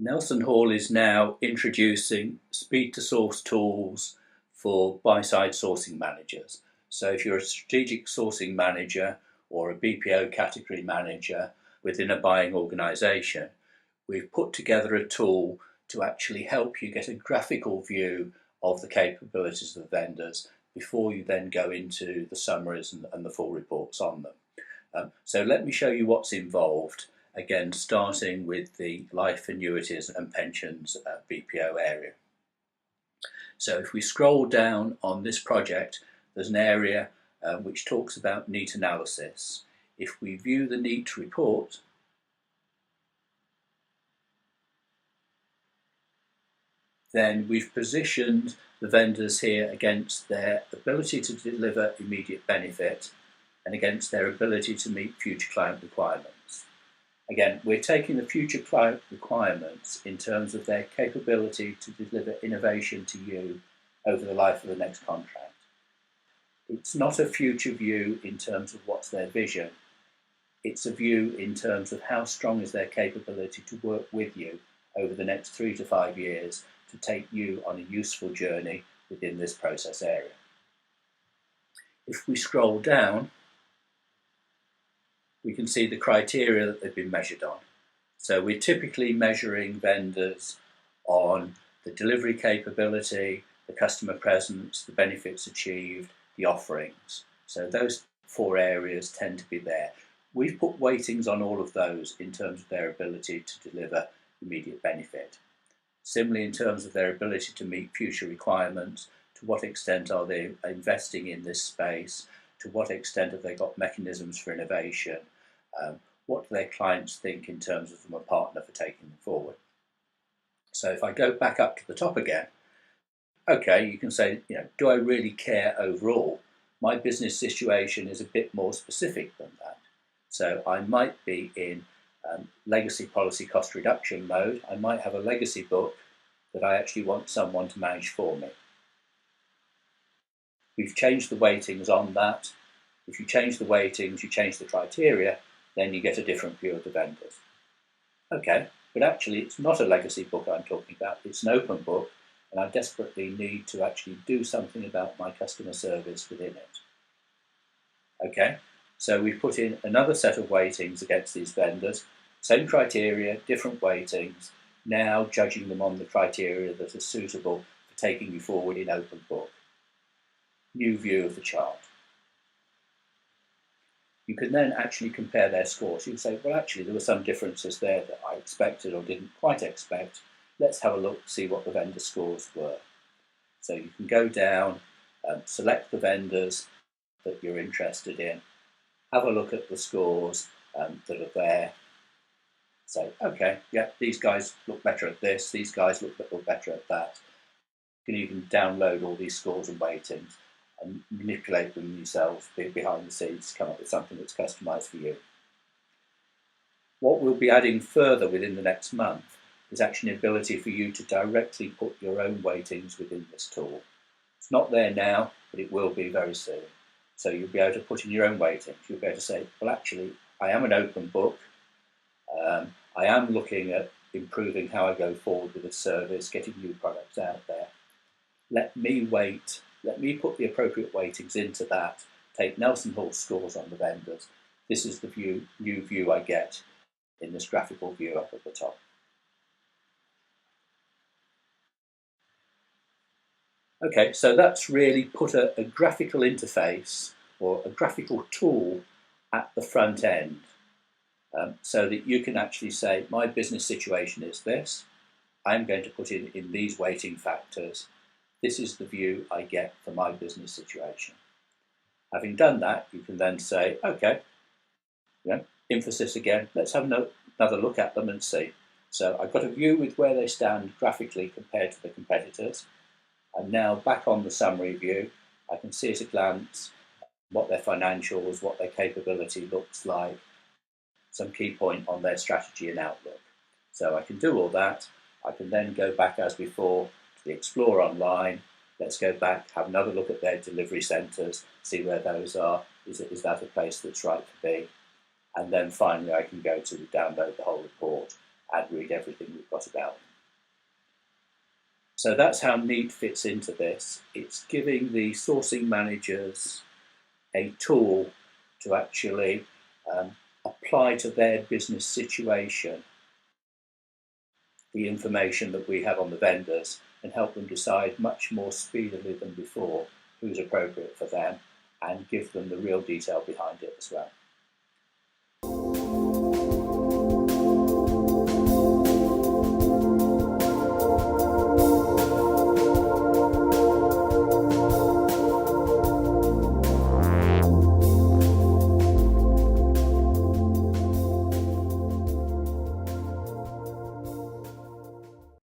NelsonHall is now introducing speed-to-source tools for buy-side sourcing managers. So if you're a strategic sourcing manager or a BPO category manager within a buying organisation, we've put together a tool to actually help you get a graphical view of the capabilities of the vendors before you then go into the summaries and the full reports on them. So let me show you what's involved. Again, starting with the life annuities and pensions BPO area. So if we scroll down on this project, there's an area which talks about neat analysis. If we view the neat report, then we've positioned the vendors here against their ability to deliver immediate benefit and against their ability to meet future client requirements. Again, we're taking the future client requirements in terms of their capability to deliver innovation to you over the life of the next contract. It's not a future view in terms of what's their vision. It's a view in terms of how strong is their capability to work with you over the next 3 to 5 years to take you on a useful journey within this process area. If we scroll down, we can see the criteria that they've been measured on. So we're typically measuring vendors on the delivery capability, the customer presence, the benefits achieved, the offerings. So those 4 areas tend to be there. We've put weightings on all of those in terms of their ability to deliver immediate benefit. Similarly, in terms of their ability to meet future requirements, to what extent are they investing in this space, to what extent have they got mechanisms for innovation, what do their clients think in terms of them a partner for taking them forward. So if I go back up to the top again, okay, you can say, do I really care overall? My business situation is a bit more specific than that. So I might be in legacy policy cost reduction mode. I might have a legacy book that I actually want someone to manage for me. We've changed the weightings on that. If you change the weightings, you change the criteria, then you get a different view of the vendors. Okay, but actually it's not a legacy book I'm talking about, it's an open book, and I desperately need to actually do something about my customer service within it. Okay, so we've put in another set of weightings against these vendors, same criteria, different weightings, now judging them on the criteria that are suitable for taking you forward in open book. New view of the chart. You can then actually compare their scores. You can say, well, actually, there were some differences there that I expected or didn't quite expect. Let's have a look, see what the vendor scores were. So you can go down, select the vendors that you're interested in, have a look at the scores that are there. Say, okay, yeah, these guys look better at this, these guys look better at that. You can even download all these scores and weightings and manipulate them yourselves behind the scenes to come up with something that's customised for you. What we'll be adding further within the next month is actually an ability for you to directly put your own weightings within this tool. It's not there now, but it will be very soon. So you'll be able to put in your own weightings. You'll be able to say, well, actually, I am an open book. I am looking at improving how I go forward with the service, getting new products out there. Let me put the appropriate weightings into that, take NelsonHall scores on the vendors. This is the new view I get in this graphical view up at the top. Okay, so that's really put a graphical interface or a graphical tool at the front end so that you can actually say, my business situation is this. I'm going to put in these weighting factors. This is the view I get for my business situation. Having done that, you can then say, okay, emphasis again, let's have another look at them and see. So I've got a view with where they stand graphically compared to the competitors. I'm now back on the summary view. I can see at a glance what their financials, what their capability looks like, some key point on their strategy and outlook. So I can do all that. I can then go back as before to the Explore Online. Let's go back, have another look at their delivery centres, see where those are. Is that a place that's right for me? And then finally I can go to download the whole report and read everything we've got about them. So that's how Neat fits into this. It's giving the sourcing managers a tool to actually apply to their business situation the information that we have on the vendors and help them decide much more speedily than before who's appropriate for them and give them the real detail behind it as well.